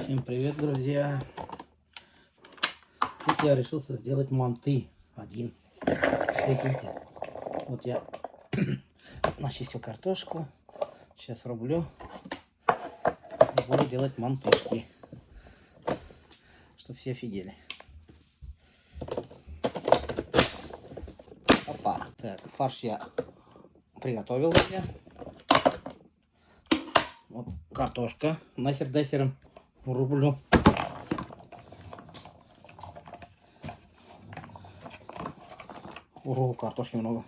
Всем привет, друзья! Тут я решился сделать манты один. Прикиньте, вот я начистил картошку, сейчас рублю и буду делать мантышки, чтобы все офигели. Опа! Так, фарш я приготовил, друзья. Вот картошка насер-десером рублю. Ого, картошки много.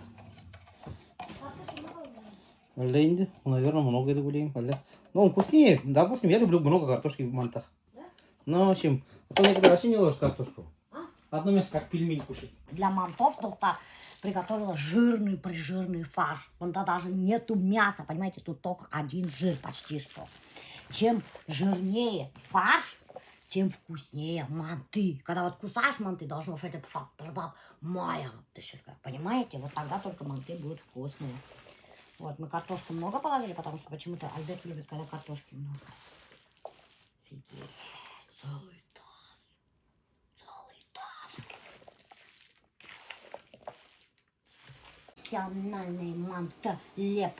Лень, наверное, много это гуляем. Ну, он вкуснее. Допустим, я люблю много картошки в мантах. Ну, в общем, а то некоторые вообще не ложат картошку. Одно место как пельмень кушать. Для мантов только приготовила жирный фарш. Вон да даже нету мяса, понимаете, тут только один жир почти что. Чем жирнее фарш, тем вкуснее манты. Когда вот кусаешь манты, должно что-то моя, понимаете? Вот тогда только манты будут вкусные. Вот, мы картошку много положили, потому что почему-то Альберт любит, когда картошки много. Офигеть, целый таз. Профессиональный мантолеп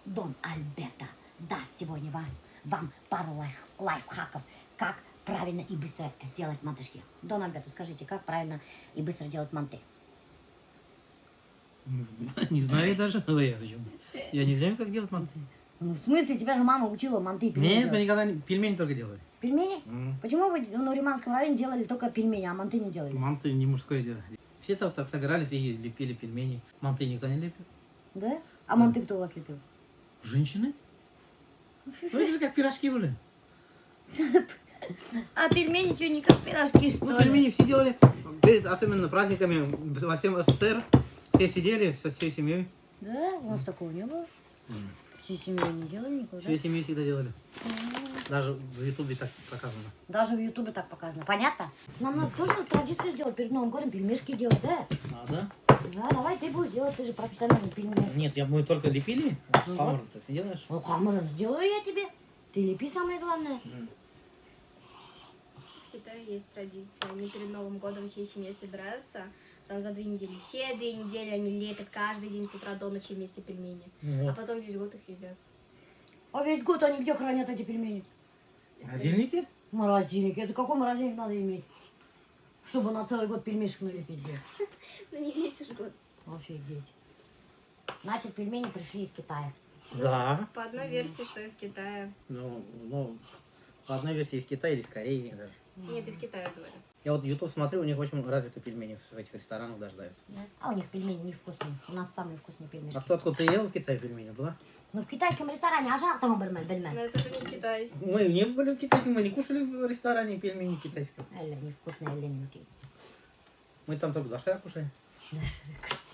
Дон Альберто даст сегодня вам пару лайфхаков, как правильно и быстро делать мантышки. Дон Альберто, скажите, как правильно и быстро делать манты? Не знаю даже. Я не знаю, как делать манты. Ну, в смысле, тебя же мама учила манты и пельмени Нет, делать. мы никогда пельмени только делали. Пельмени? Почему вы в Нуриманском районе делали только пельмени, а манты не делали? Манты не мужское дело. Все там так собирались и лепили пельмени. Манты никто не лепил. Да? А манты кто у вас лепил? Женщины? Ну, это же как пирожки были. А пельмени что, не как пирожки, что Ну, ли? пельмени все делали, особенно праздниками, во всем СССР. Все сидели со всей семьей. Да? У нас такого не было. Всей семьей не делали никогда. Всей семьей всегда делали. Даже в Ютубе так показано. Даже в Ютубе так показано. Понятно? Нам надо тоже традицию сделать перед Новым годом, пельмешки делать, да? А, да? Да, давай ты будешь делать, ты же профессиональный пельмень. Нет, мы только лепили. Ну Хаммер-то ты делаешь? Ну, хаммер сделаю я тебе. Ты лепи, самое главное. В Китае есть традиция. Они перед Новым годом всей семьей собираются. Там за 2 недели. Все 2 недели они лепят каждый день с утра до ночи вместе пельмени. Вот. А потом весь год их едят. А весь год они где хранят эти пельмени? Морозильники? Морозильник. Это какой морозильник надо иметь? Чтобы на целый год пельмешек налепить. Где? Ну не весь уж год. Офигеть. Значит, пельмени пришли из Китая. Да. По одной версии, что из Китая. Ну, по одной версии из Китая или из Кореи даже. Нет, из Китая говорю. Я вот YouTube смотрю, у них очень развиты пельмени в этих ресторанах даже дают. Да? А у них пельмени невкусные. У нас самые вкусные пельмешки. А кто откуда ты ел в Китае пельмени, была? Ну, в китайском ресторане, а жар там бельмен. Но это же не Китай. Мы не были в Китае, мы не кушали в ресторане пельмени китайские. Элли, невкусные ленинки. Мы там только доширак кушаем.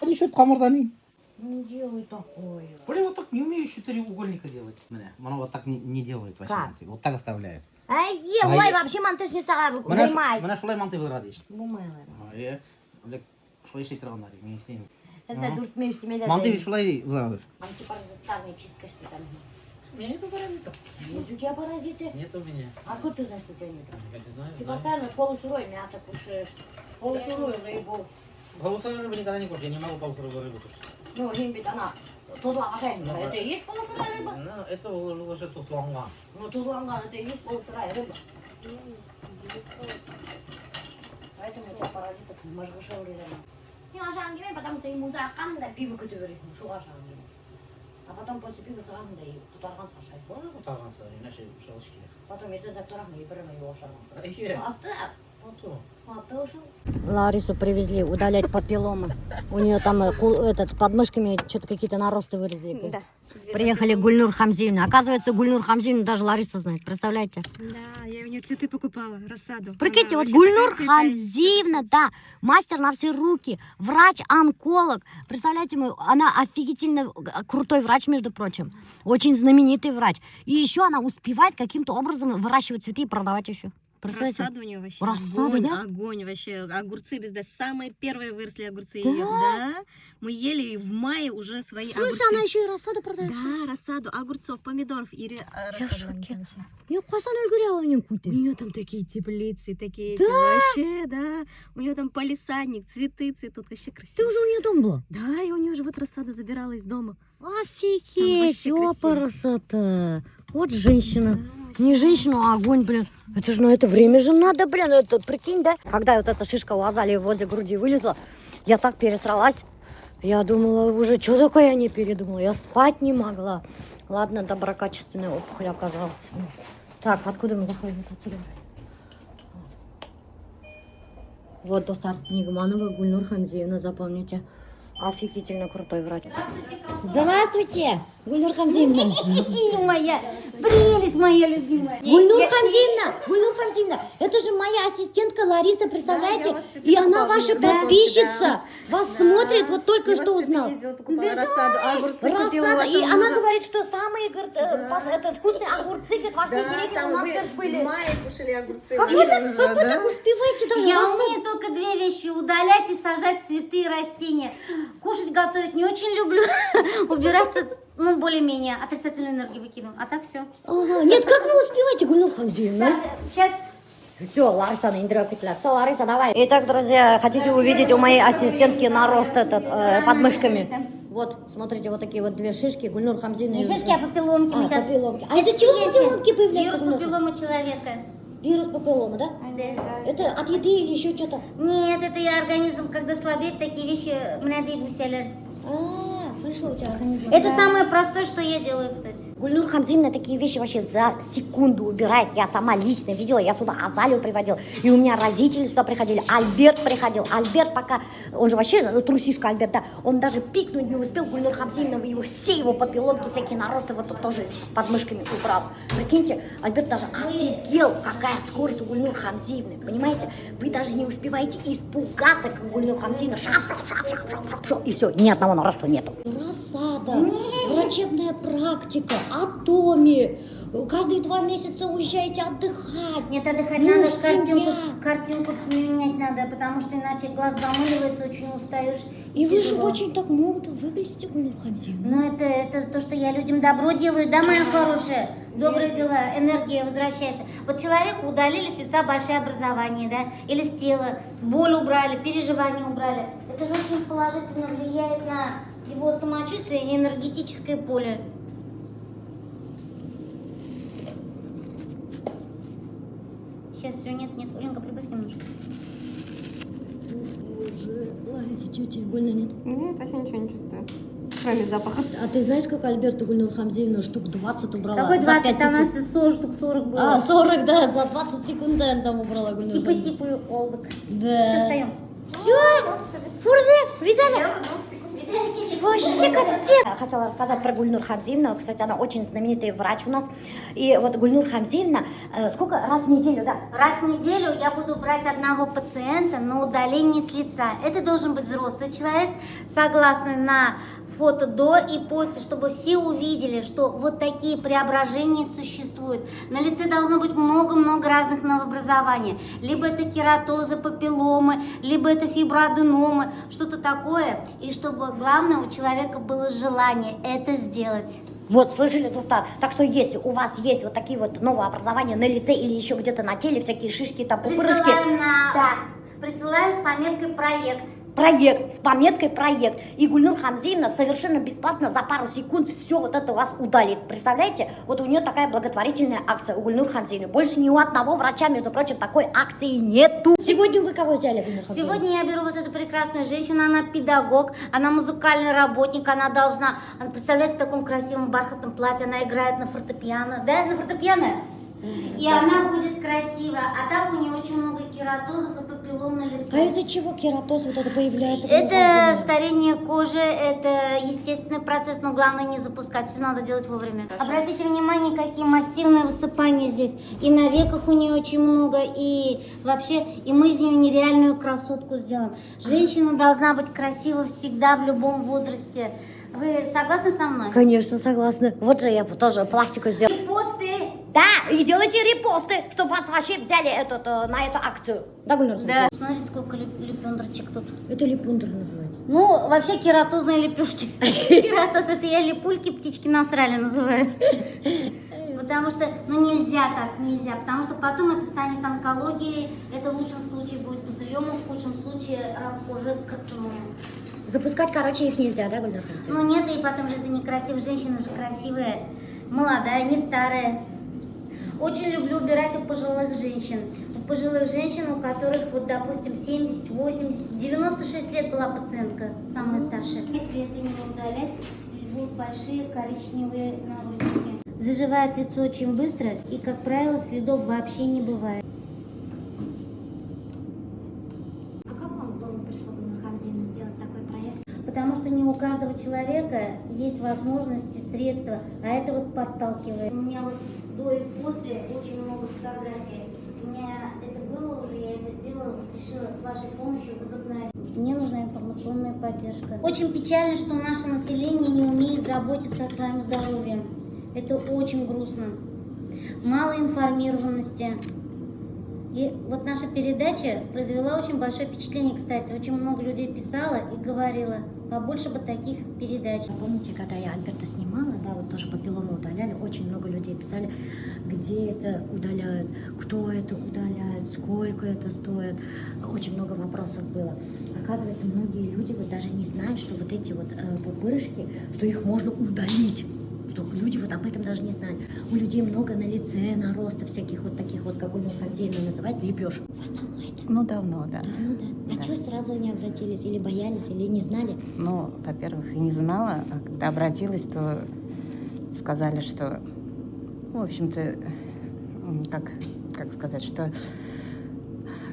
Они что-то хамурдани. Не делай такое. Блин, вот так не умею 4 угольника делать. Оно вот так не делает вообще. Как? Вот так оставляет. Ой, вообще мантышница вымай. Мене шулай манты вылрадиш. Бумайлар. Шулай шейт равнари. Это тут между семьей. Манты ведь шулай вылрадиш. Антипаразитарная чистка, что там. У меня нету паразитов. Есть у тебя паразиты? Нет у меня. А откуда ты знаешь, что у тебя нет? Я не знаю. Ты постоянно полусырое мясо кушаешь, полусырую рыбу. Полусырую рыбу никогда не кушаю. Я не могу полусырую рыбу кушать. Ну, ведь она. Тут лавашайник. Это и есть полусырая рыба? Ну, это уже тут лонга. Ну, тут ланган, это и есть полусырая рыба. Поэтому у тебя паразитов мажгушевый рядом. Не ашангиме, потому что ему заканда пиво категории. Что ашангиме? А потом после пива сразу да и тутарган сашай. Можно кутарганца, иначе шелочки. Потом если за турахна и прямо его шарган. А так. вот то. Ларису привезли удалять папилломы. У нее там под мышками что-то какие-то наросты вылезли. Да. Приехали Гульнур Хамзиевна. Оказывается, Гульнур Хамзиевна даже Лариса знает. Представляете? Да, я у нее цветы покупала, рассаду. Прикиньте, Она вот вообще Гульнур такая Хамзиевна, да, мастер на все руки, врач-онколог. Представляете, она офигительно крутой врач, между прочим. Очень знаменитый врач. И еще она успевает каким-то образом выращивать цветы и продавать еще. Представляете? Рассада у нее вообще Рассада, огонь, да? огонь вообще. Огурцы без да, самые первые выросли огурцы Да? ее. Да. Мы ели и в мае уже свои В смысле, огурцы. она еще и рассаду продает? Да, рассаду огурцов, помидоров и Я в рассаду шоке. вообще. Я қасан үлгере не У куйты. нее там такие теплицы, такие эти вообще, да. У нее там палисадник, цветы цветут, вообще Ты красиво. уже у нее дом была? Да, и у нее же вот рассаду забирала из дома. Офигеть, вообще красиво. красота. Вот женщина. Не женщина, а огонь, блин. Это же на это время же надо, блин. Это прикинь, да? Когда вот эта шишка у Азалии возле груди вылезла, я так пересралась. Я думала, уже что такое, я не передумала. Я спать не могла. Ладно, доброкачественная опухоль оказалась. Так, откуда мы заходим? Отсюда. Вот доктор Нигманова Гульнур Хамзиевна, запомните. Офигительно крутой врач. Здравствуйте, Гульнур Хамзиевна. Моя прелесть, моя любимая. Гульнур Хамзиевна, это же моя ассистентка Лариса, представляете? И она ваша подписчица. Вас смотрит, вот только что узнал. Рассада. И она говорит, что самые это вкусные огурцы, говорит, во всей деревне у нас говорит, были. кушали огурцы. Как вы так успеваете даже Я рассаду? умею только две вещи: удалять и сажать цветы и растения. Кушать, готовить не очень люблю. Убираться, ну, более-менее, отрицательную энергию выкину. А так все. Ага. Нет, как вы успеваете, Гульнур Хамзиевна? Сейчас. Все, Лариса, Индрия Петля. Все, Лариса, давай. Итак, друзья, хотите увидеть у моей ассистентки нарост этот, под мышками? Вот, смотрите, вот такие вот две шишки. Гульнур Хамзиевна. Не шишки, а папилломки. Мы сейчас... папилломки. А из-за чего папилломки появляются? Вирус Гульнур? папилломы человека. Вирус папиллома, да? Да. Это от еды или еще что-то? Нет, это я организм, когда слабеет, такие вещи, мне надоебуся. Слышала, у тебя организм. Это самое простое, что я делаю, кстати. Гульнур Хамзиевна такие вещи вообще за секунду убирает. Я сама лично видела, я сюда Азалию приводила. И у меня родители сюда приходили, Альберт приходил. Альберт пока, он же вообще трусишка Альберт, да, он даже пикнуть не успел. Гульнур Хамзиевна его все его папилломки, всякие наросты вот тут тоже под мышками убрал. Прикиньте, Альберт даже офигел, какая скорость у Гульнур Хамзиевны. Понимаете, вы даже не успеваете испугаться, как Гульнур Хамзиевна шап, и все, ни одного нароста нету. Рассада, врачебная практика, атоми. Каждые 2 месяца уезжаете отдыхать. Нет, отдыхать Ну, надо, себя. картинку менять надо, потому что иначе глаз замыливается, очень устаешь. И вы же тяжело. очень так молодо выглядите, Гульнур Хамзиевна. Ну, это то, что я людям добро делаю, да, моя хорошая? Добрые дела, энергия возвращается. Вот человеку удалили с лица большое образование, да, или с тела, боль убрали, переживания убрали. Это же очень положительно влияет на его самочувствие и энергетическое поле. Сейчас все, нет, Оленька, прибавь немножко. Лариса, что тебе больно нет? Нет, вообще ничего не чувствую. Кроме запаха. А ты знаешь, как Альберту Гульнур Хамзиевна штук 20 убрала? Какой За 20? 5 Там у нас секунд. и 40 штук, 40 было. 40, да, за 20 секунд, наверное, там убрала Гульнур Хамзиевна. Сипы-сипы, олдок. Да. Все, встаем. Все, Фурзе, Виталий. Вообще капец. Я хотела рассказать про Гульнур Хамзиевну. Кстати, она очень знаменитый врач у нас. И вот Гульнур Хамзиевна, сколько раз в неделю, да? Раз в неделю я буду брать одного пациента на удаление с лица. Это должен быть взрослый человек, согласный на фото до и после, чтобы все увидели, что вот такие преображения существуют. На лице должно быть много-много разных новообразований. Либо это кератозы, папилломы, либо это фиброаденомы, что-то такое. И чтобы главное у человека было желание это сделать. Вот, слышали, доктор? Так что если у вас есть вот такие вот новообразования на лице или еще где-то на теле, всякие шишки, там, пупырышки. Присылаем с пометкой «Проект». Проект, с пометкой «Проект». И Гульнур Хамзиевна совершенно бесплатно за пару секунд все вот это у вас удалит. Представляете? Вот у нее такая благотворительная акция у Гульнур Хамзиевны. Больше ни у одного врача, между прочим, такой акции нету. Сегодня вы кого взяли, Гульнур Хамзиевна? Сегодня я беру вот эту прекрасную женщину, она педагог, она музыкальный работник, она представляете, в таком красивом бархатном платье, она играет на фортепиано, да, на фортепиано? И она будет красивая, а так у нее очень много кератозов и папиллом на лице. А из-за чего кератоз вот это появляется? Это старение кожи, это естественный процесс, но главное не запускать, все надо делать вовремя. Обратите внимание, какие массивные высыпания здесь. И на веках у нее очень много, и вообще, и мы из нее нереальную красотку сделаем. Женщина должна быть красива всегда, в любом возрасте. Вы согласны со мной? Конечно, согласна. Вот же я тоже пластику сделала. И посты Да, и делайте репосты, чтобы вас вообще взяли на эту акцию. Да, Гульнар? Да. Смотрите, сколько липундерчик тут. Это липундер называется. Ну, вообще кератозные лепешки. Кератоз — это я липульки, птички насрали называю. Потому что, ну нельзя так, нельзя. Потому что потом это станет онкологией. Это в лучшем случае будет пузырем, в худшем случае рак кожи, карцинома. Запускать, короче, их нельзя, да, Гульнар? Ну нет, и потом же это некрасиво. Женщина же красивая, молодая, не старая. Очень люблю убирать у пожилых женщин. У пожилых женщин, у которых, вот, допустим, 70, 80, 96 лет была пациентка, самая старшая. Если это не удалять, здесь будут большие коричневые наручники. Заживает лицо очень быстро, и, как правило, следов вообще не бывает. А как вам в голову пришло, Гульнар Хамзиевна, сделать такой проект? Потому что не у каждого человека есть возможности, средства, а это вот подталкивает. У меня вот до и после очень много фотографий. У меня это было уже, я это делала, решила с вашей помощью возобновить. Мне нужна информационная поддержка. Очень печально, что наше население не умеет заботиться о своем здоровье. Это очень грустно. Мало информированности. И вот наша передача произвела очень большое впечатление, кстати. Очень много людей писало и говорило, побольше бы таких передач. Помните, когда я Альберта снимала, да, вот тоже папиллому удаляли, очень много людей писали, где это удаляют, кто это удаляет, сколько это стоит. Очень много вопросов было. Оказывается, многие люди вот даже не знают, что вот эти вот пупырышки, что их можно удалить. Что люди вот об этом даже не знали. У людей много на лице, наростов всяких вот таких вот, как Гульнар Хамзиевна называет, лепешек. У вас давно это? Ну, давно, да. Давно, да? А Да. чего сразу не обратились? Или боялись, или не знали? Ну, во-первых, и не знала, а когда обратилась, то сказали, что, в общем-то, как сказать, что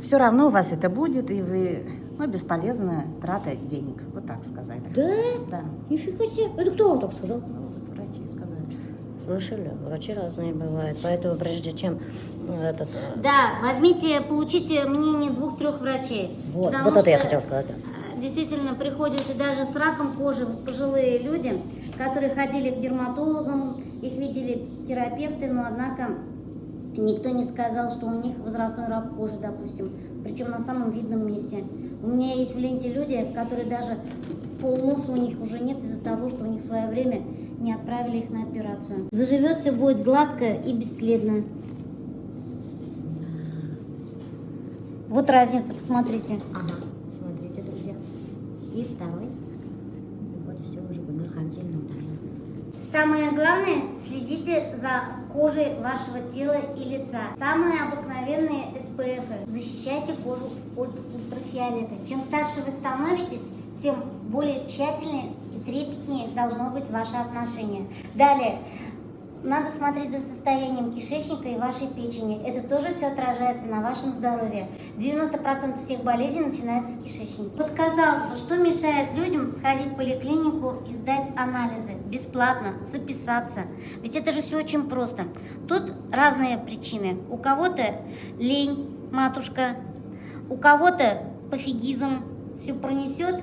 все равно у вас это будет, и вы, бесполезная трата денег. Вот так сказали. Да? Да. Нифига себе. Это кто вам так сказал? Ну, вот врачи сказали. Слышали? Врачи разные бывают. Поэтому прежде чем Да, возьмите, получите мнение 2-3 врачей. Вот, Потому вот это я что, хотела сказать. Действительно, приходят и даже с раком кожи пожилые люди, которые ходили к дерматологам, их видели терапевты, но однако никто не сказал, что у них возрастной рак кожи, допустим, причем на самом видном месте. У меня есть в ленте люди, которые даже полноса у них уже нет из-за того, что у них в свое время не отправили их на операцию. Заживет, все будет гладко и бесследно. Вот разница, посмотрите. Ага, смотрите, друзья. И второй. Вот все уже Гульнар Хамзиевна ударила. Самое главное, следите за кожей вашего тела и лица. Самые обыкновенные SPF. Защищайте кожу от ультрафиолета. Чем старше вы становитесь, тем более тщательнее и трепетнее должно быть ваше отношение. Далее. Надо смотреть за состоянием кишечника и вашей печени. Это тоже все отражается на вашем здоровье. 90% всех болезней начинается в кишечнике. Вот казалось бы, что мешает людям сходить в поликлинику и сдать анализы бесплатно, записаться? Ведь это же все очень просто. Тут разные причины. У кого-то лень, матушка, у кого-то пофигизм, все пронесет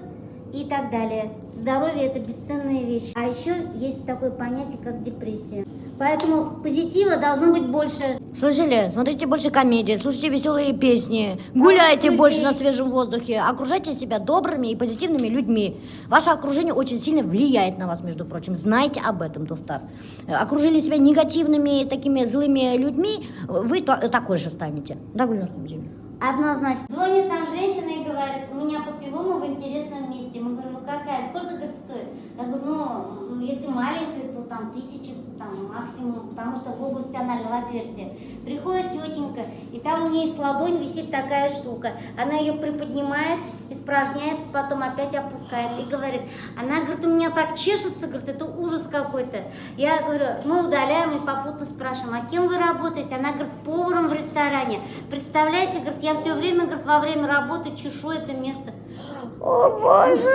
и так далее. Здоровье – это бесценная вещь. А еще есть такое понятие, как депрессия. Поэтому позитива должно быть больше. Слышали? Смотрите больше комедии, слушайте веселые песни, гуляйте людей. больше на свежем воздухе, окружайте себя добрыми и позитивными людьми. Ваше окружение очень сильно влияет на вас, между прочим. Знайте об этом, Достар. Окружили себя негативными, такими злыми людьми, вы такой же станете. Да, Гульнар Хамзиевна? Однозначно. Звонит нам женщина и говорит, у меня папиллома в интересном месте. Мы говорим, ну какая, сколько, говорит, стоит? Я говорю, ну, если маленькая, то там 1000, там максимум, потому что в области анального отверстия. Приходит тетенька, и там у нее с ладонь висит такая штука. Она ее приподнимает, испражняется, потом опять опускает и говорит, она говорит, у меня так чешется, говорит, это ужас какой-то. Я говорю, мы удаляем и попутно спрашиваем, а кем вы работаете? Она говорит, поваром в ресторане. Представляете, говорит, я все время, говорит, во время работы чешу это место. О, боже!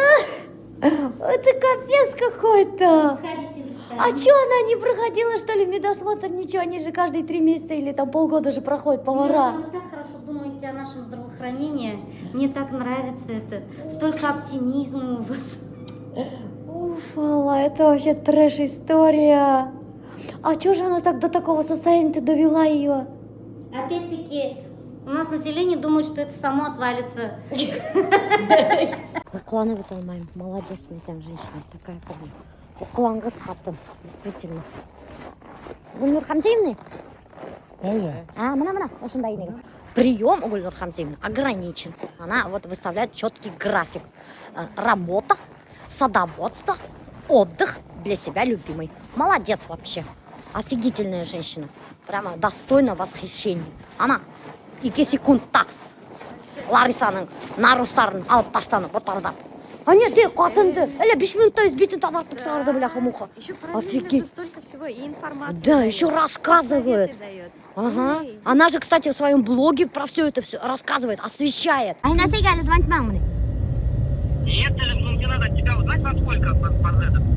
Это капец какой-то! Сходите в А ресторан. что, она не проходила, что ли, медосмотр? Ничего, они же каждые 3 месяца или там полгода же проходят повара. Вы так хорошо думаете о нашем здравоохранении. Мне так нравится это. Столько оптимизма у вас. Уф, Алла, это вообще трэш-история. А чё же она так до такого состояния-то довела ее? Опять-таки, у нас население думает, что это само отвалится. Уклановит алмайм. Молодец, мне там женщина такая помню. Уклангыс қатын, действительно. Гүлнұр Хамзеевна? Мына, осындай неге. Прием у Гульнур Хамзеевны ограничен. Она вот выставляет четкий график. Работа, садоводство, отдых для себя любимый. Молодец вообще. Офигительная женщина. Прямо достойна восхищения. Она 2 секундта Ларисаның нарустарын алып таштанып отырды. А нет, қатынды. Әлі 5 минутта избитін тазартып сағырды, бляха-муха. Еще про Офигеть. столько всего и информации. Да, дает, еще и рассказывает. советы дает. Ага. Ой. Она же, кстати, в своем блоге про все это все рассказывает, освещает. Айнаса Галя, звонит мама мне. Нет, ну мне надо тебя узнать, во сколько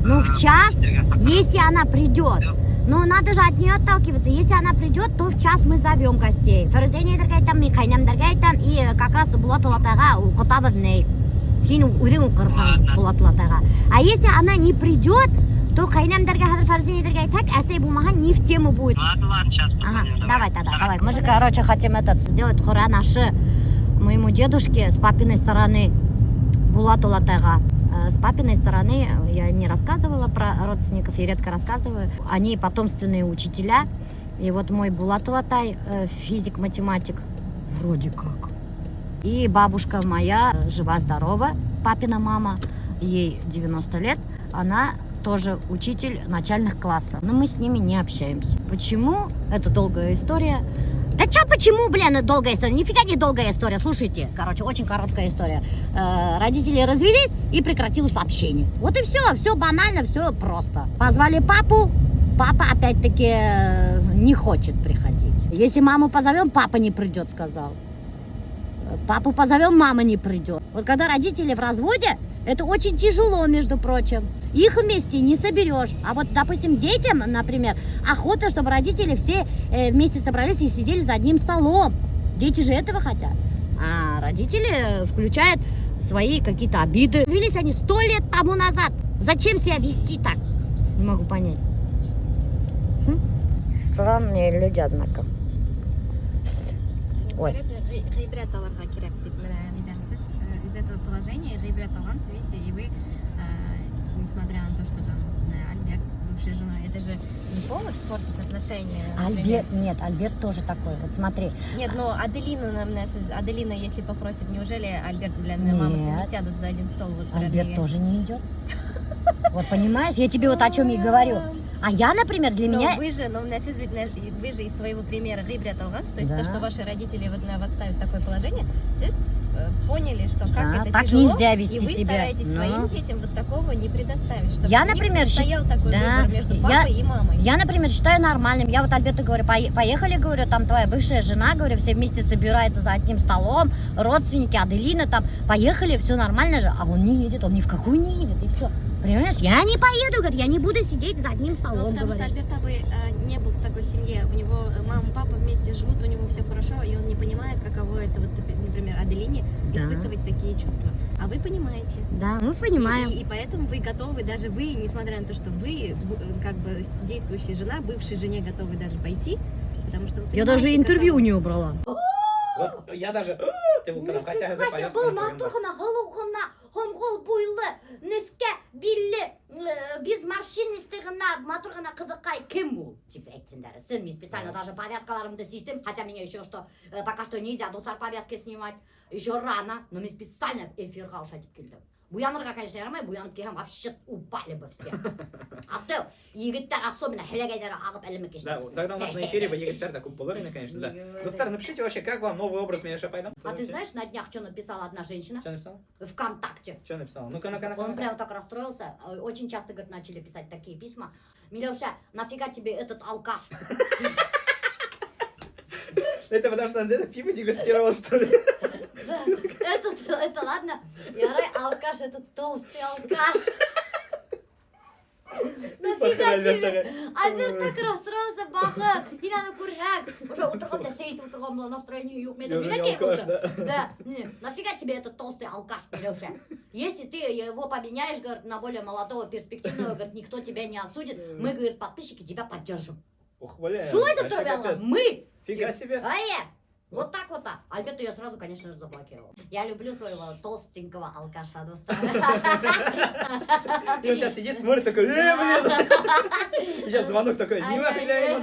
Ну, в час, если она придет. Но надо же от нее отталкиваться. Если она придет, то в час мы зовем гостей. Ферзене дергайтам, Михайнам дергайтам и как раз Булат Улатага у Котавадней. Хин удим укрхан Булат Улатага. А если она не придет, то Хайнам дергайтам, Ферзене дергайтак, эсей бумахан не в тему будет. Ладно, сейчас Ага, давай тогда, давай. Мы же, короче, хотим сделать хуранаши моему дедушке с папиной стороны Булат Улатага. С папиной стороны я не рассказывала про родственников, я редко рассказываю. Они потомственные учителя. И вот мой Булат Улатай, физик-математик, вроде как. И бабушка моя жива-здорова, папина мама, ей 90 лет. Она тоже учитель начальных классов. Но мы с ними не общаемся. Почему? Это долгая история. Да чё, почему, блин, долгая история? Нифига не долгая история, слушайте. Короче, очень короткая история. Родители развелись и прекратилось общение. Вот и все банально, все просто. Позвали папу, папа опять-таки не хочет приходить. Если маму позовем, папа не придет, сказал. Папу позовем, мама не придет. Вот когда родители в разводе, это очень тяжело, между прочим. Их вместе не соберешь. А вот, допустим, детям, например, охота, чтобы родители все вместе собрались и сидели за одним столом. Дети же этого хотят. А родители включают свои какие-то обиды. Развелись они 100 лет тому назад. Зачем себя вести так? Не могу понять. Странные люди, однако. Ой. Говорят же, гибрид аларга керек деп неден сіз из этого положения гибрид алғансыз, видите, и вы, несмотря на то, что там Альберт, бывшая жена, это же не повод портить отношения. Альберт, нет, Альберт тоже такой. Вот смотри. Нет, но Аделина, если попросит, неужели Альберт, мама не сядут за один стол? Вот, Альберт тоже не идет. Вот понимаешь, я тебе вот о чем и говорю. А я, например, для меня... Вы же из своего примера гибрид алганс, то есть Да. то, что ваши родители вот на вас ставят в такое положение, сіз поняли, что как Да, это так тяжело, нельзя вести и вы себя. стараетесь Ну. своим детям вот такого не предоставить, чтобы Я, у них например, не стоял такой да, выбор между папой и мамой. Я, например, считаю нормальным. Я вот Альберту говорю, поехали, говорю, там твоя бывшая жена, говорю, все вместе собираются за одним столом, родственники, Аделина там, поехали, все нормально же. А он не едет, он ни в какую не едет, и все. Понимаешь, я не поеду, говорит, я не буду сидеть за одним Ну, столом, потому что говорит. Альберт бы не был в такой семье, у него мама, папа вместе живут, у него все хорошо, и он не понимает, каково это, вот, например, Аделине Да. испытывать такие чувства. А вы понимаете. Да, мы понимаем. И поэтому вы готовы, даже вы, несмотря на то, что вы, как бы, действующая жена, бывшей жене готовы даже пойти, потому что вы Я даже понимаете, интервью у каково. нее брала. Вот я даже... Ты утром, хотя это поездка был на твоем доме. матурхана, головхана, хомгол буйлы, неске, билли, без машины стыгына, матурхана кыдыкай, кем ол? Типа айттыңдар. Сын, мен специально даже повязкаларымды систем, хотя меня еще что, пока что нельзя доктор повязки снимать, еще рано, но мен специально эфирға ушайтып келдім. Буянырға, конечно, ярамай, буянып келгем, вообще упали бы все. А то, егіттер, особенно хелегейлері ағып әлімі Да, вот тогда у нас на эфире бы египтер да купуларина, конечно, да. Доктор, напишите вообще, как вам новый образ Миша Пайдам? А ты знаешь, на днях что написала одна женщина? Что написал? ВКонтакте. Что написал? Ну-ка, ну-ка, Он прямо так расстроился. Очень часто, говорит, начали писать такие письма. Милюша, нафига тебе этот алкаш? Это потому что Андрея пиво дегустировал, что ли? Да, это ладно. Ярай, алкаш, это толстый алкаш. Нафига тебе? Альберт так расстроился, бахар. И надо куряк. Уже утром сесть, утром настроение юг. Я уже не алкаш, да? Да, нафига тебе этот толстый алкаш, Милюша? Если ты его поменяешь, говорит, на более молодого, перспективного, говорит, никто тебя не осудит. Мы, говорит, подписчики тебя поддержим. Ух, бля. Что это вообще травяла? капец. Мы! Фига себе. Вот так вот так. Альберта я сразу, конечно же, заблокировал. Я люблю своего толстенького алкаша. И он сейчас сидит, смотрит, такой, блин. Сейчас звонок такой, Дима,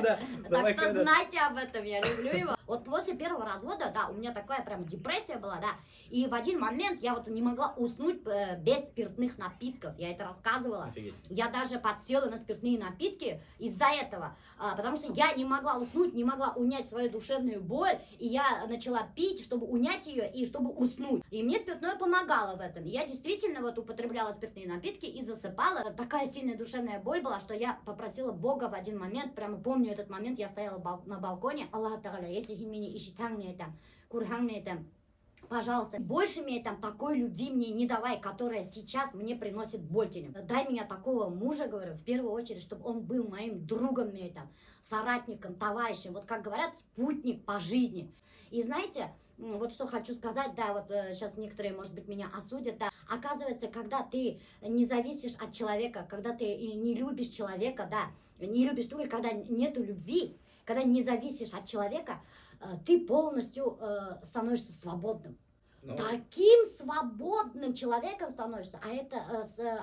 да. Так что знайте об этом, я люблю его. Вот после первого развода, да, у меня такая прям депрессия была, да. И в один момент я вот не могла уснуть без спиртных напитков. Я это рассказывала. Офигеть. Я даже подсела на спиртные напитки из-за этого. Потому что я не могла уснуть, не могла унять свою душевную боль. И я начала пить, чтобы унять ее и чтобы уснуть. И мне спиртное помогало в этом. Я действительно вот употребляла спиртные напитки и засыпала. Такая сильная душевная боль была, что я попросила Бога в один момент, прямо помню этот момент, я стояла на балконе. Аллах Тааля, если меня ищитан мне там, курхан мне там, пожалуйста, больше мне там такой любви мне не давай, которая сейчас мне приносит боль. Дай меня такого мужа, говорю, в первую очередь, чтобы он был моим другом, мне там, соратником, товарищем, вот как говорят, спутник по жизни. И знаете, вот что хочу сказать, да, вот сейчас некоторые, может быть, меня осудят, да, оказывается, когда ты не зависишь от человека, когда ты не любишь человека, да, не любишь только, когда нету любви, когда не зависишь от человека, ты полностью становишься свободным. Ну. Таким свободным человеком становишься, а это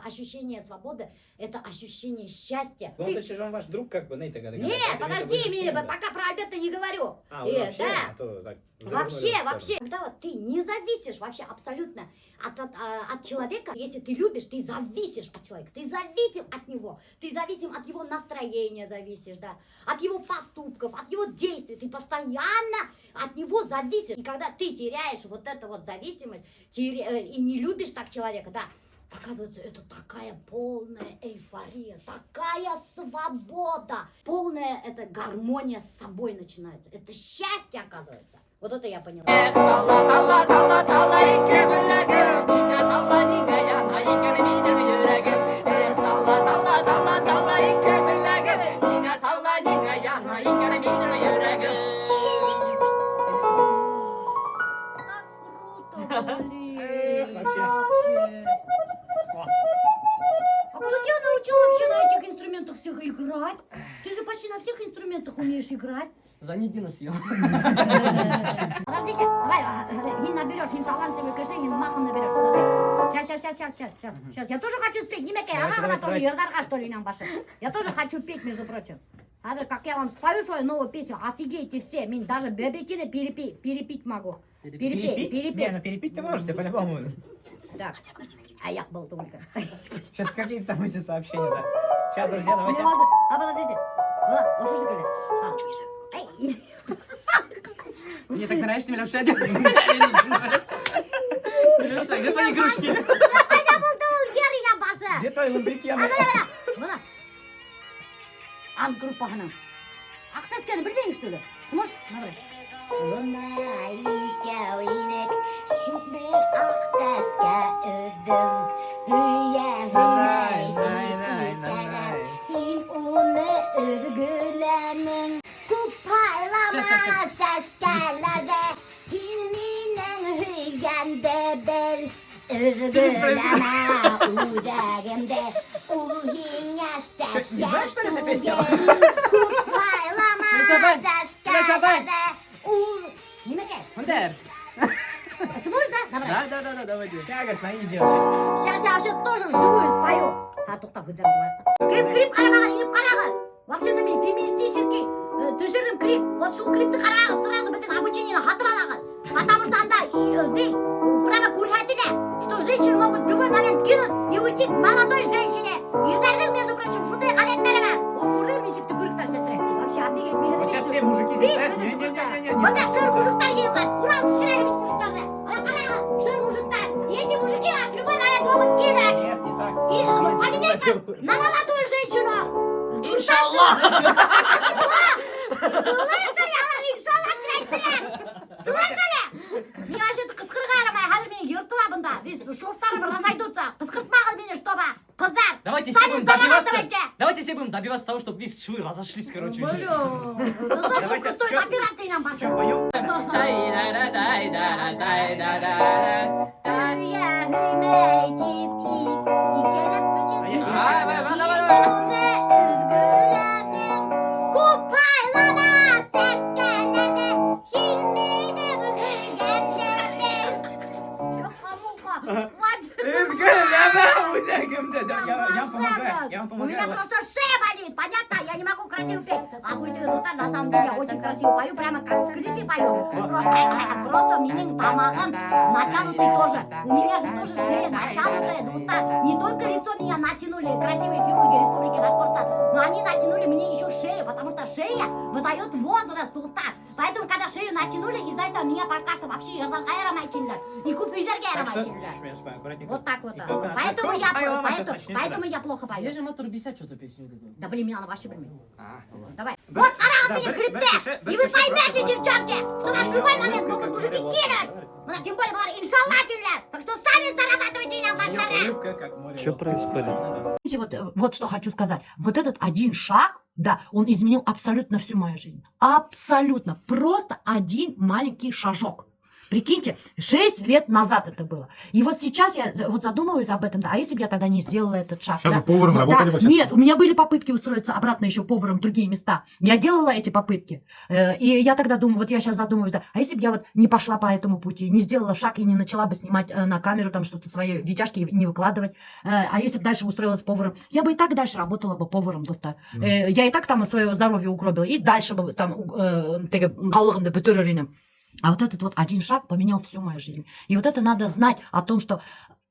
ощущение свободы, это ощущение счастья. Ну, значит, же он ваш друг, как бы, не тогда. Нет, подожди, Миля, пока про Альберта не говорю. Вообще, да. а то так, Вообще, когда вот ты не зависишь вообще абсолютно от человека, если ты любишь, ты зависишь от человека, ты зависим от него, ты зависим от его настроения, зависишь, да, от его поступков, от его действий, ты постоянно от него зависишь. И когда ты теряешь вот эту вот зависимость и не любишь так человека, да, оказывается, это такая полная эйфория, такая свобода, полная эта гармония с собой начинается. Это счастье, оказывается. Вот это я поняла. Так круто, блин. Вообще. А кто тебя научил вообще на этих инструментах всех играть? Ты же почти на всех инструментах умеешь играть. За неделю съел. Подождите, давай, не наберешь, не талантливый кэши, не махом наберешь. Подожди. Сейчас. Я тоже хочу спеть. Не мекай, она тоже ердарга, что ли, нам баши. Я тоже хочу петь, между прочим. А как я вам спою свою новую песню, офигейте все. Меня даже бебетины перепить могу. Перепить? Не, ну перепить ты можешь, по-любому. Так, а я был только. Сейчас какие-то там эти сообщения, да. Сейчас, друзья, давайте. Подождите. Вот что же говорят? Мне так нравишься, меня вообще одет. Где твои игрушки? Я был герина баша. Где твои ламбрикены? Мына. Группа hanım. Akseski'ni bilmeyin işte. Smoş. Ne var? Bunlar inek bir akseske ödüm. Hüye hin onu örgülenin. Kupaylama seskerlerde hininin hüyende bel. Örgüleme uğrağımda uhinye Знаешь, что ли, эта песня? Kupaylama seskerlerde Немекай. Хундер. Сможешь, да? Давай. Да, давайте. Сейчас, говорит, на изи вообще. Сейчас я вообще тоже живую спою. Тоқта көздерім клип қарамаған, еніп қарағы. Вообще-то мен феминистический түсірдім клип. Вот шул клипті қарағы, сразу бітін обучениені хатып алағы. Потому что анда, прямо курхатыня, что женщины могут в любой момент кинуть и уйти к молодой женщине. Ердардың, между прочим, шундай қадеттері бар. Ол көрдіңіз несіп түкіріктер сесірі. Вообще офигеть. Вот сейчас все мужики здесь стоят. Не-не-не-не-не. Вот так шыр мужиктар келген. Урал түсіреді біз мужиктарды. Ана қарағы, шыр мужиктар. И эти мужики нас в любой момент могут кинуть. Нет, не так. И поменять нас на молодую женщину. Иншаллах. Слышали, алар иншаллах тіректілер. Слышали? Мен вообще-то қысқырға арамай, қазір мені ертыла бұнда. Весь шофтарым разойдутся. Қысқыртмағыз мені, чтобы. Қыздар, Давайте все сами будем добиваться. зарабатывайте. Давайте все будем добиваться того, чтобы весь швы разошлись, короче. Блин, за сколько стоит операция нам Что, пошел? поем? Я Кем-то, да, я вам помогаю, я вам У меня помогаю. просто шея болит, понятно? Я не могу красиво петь. А вы да, на самом деле я очень красиво пою, прямо как в клипе пою. Просто менің тамағым натянутый тоже. У меня же тоже шея натянутая. Не только лицо меня натянули красивые хирурги Республики Башкортостан, но они натянули мне еще шею, потому что шея выдает возраст. Поэтому, когда шею натянули, из-за этого меня пока что вообще ерданға ярамайтындар. И купюлерге ярамайтындар. Вот так вот. Поэтому я плохо пою. Я же мотор бесят что-то песню. Да блин, меня она вообще блин. Давай. Вот караат меня клипте! И вы поймете, девчонки, что вас в любой момент могут мужики кинуть. Ну, тем более, иншаллах, так что сами зарабатывайте на баштаре. Что происходит? Вот что хочу сказать. Вот этот один шаг, да, он изменил абсолютно всю мою жизнь. Абсолютно. Просто один маленький шажок. Прикиньте, 6 лет назад это было. И вот сейчас я вот задумываюсь об этом, да, а если бы я тогда не сделала этот шаг? Сейчас да? вы поваром работали? Да. Нет, у меня были попытки устроиться обратно еще поваром в другие места. Я делала эти попытки. И я тогда думаю, вот я сейчас задумываюсь, да, а если бы я вот не пошла по этому пути, не сделала шаг и не начала бы снимать на камеру там что-то свои видяшки не выкладывать, а если бы дальше устроилась поваром, я бы и так дальше работала бы поваром. Я и так там свое здоровье угробила, и дальше бы там қалығымды бітірер. А вот этот вот один шаг поменял всю мою жизнь. И вот это надо знать о том, что